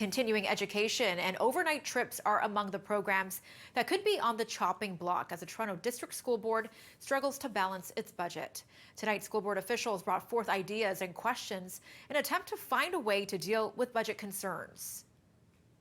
Continuing education and overnight trips are among the programs that could be on the chopping block as the Toronto District School Board struggles to balance its budget. Tonight, school board officials brought forth ideas and questions in an attempt to find a way to deal with budget concerns.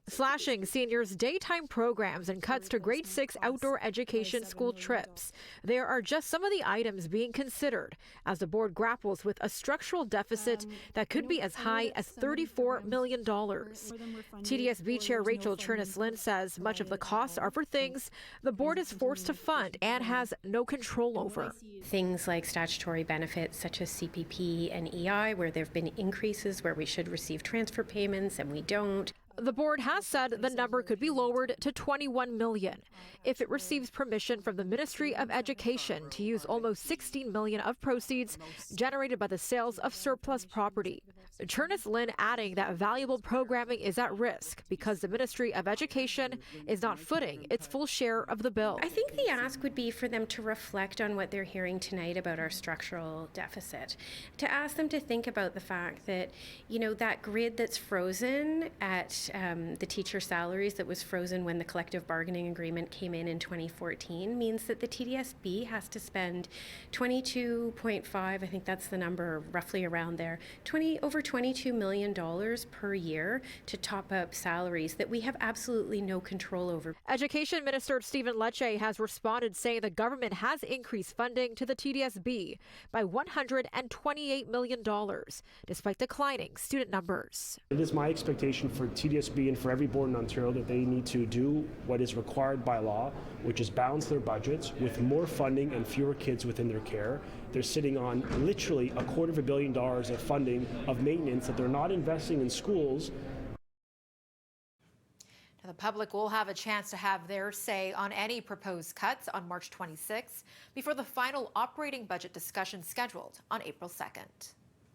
Slashing seniors' daytime programs and cuts to grade 6 outdoor education school trips. There are just some of the items being considered as the board grapples with a structural deficit that could be as high as $34 million. TDSB Chair Rachel Chernis-Lynn says much of the costs are for things the board is forced to fund and has no control over. Things like statutory benefits such as CPP and EI, where there have been increases where we should receive transfer payments and we don't. The board has said the number could be lowered to $21 million if it receives permission from the Ministry of Education to use almost $16 million of proceeds generated by the sales of surplus property. Chernis-Lynn adding that valuable programming is at risk because the Ministry of Education is not footing its full share of the bill. I think the ask would be for them to reflect on what they're hearing tonight about our structural deficit, to ask them to think about the fact that, that grid that's frozen at the teacher salaries that was frozen when the collective bargaining agreement came in 2014 means that the TDSB has to spend 22.5, I think that's the number roughly around there, over $22 million per year to top up salaries that we have absolutely no control over. Education Minister Stephen Lecce has responded saying the government has increased funding to the TDSB by $128 million despite declining student numbers. It is my expectation for TDSB and for every board in Ontario that they need to do what is required by law, which is balance their budgets with more funding and fewer kids within their care. They're sitting on literally $250 million of funding of maintenance that they're not investing in schools. Now, the public will have a chance to have their say on any proposed cuts on March 26th before the final operating budget discussion scheduled on April 2nd.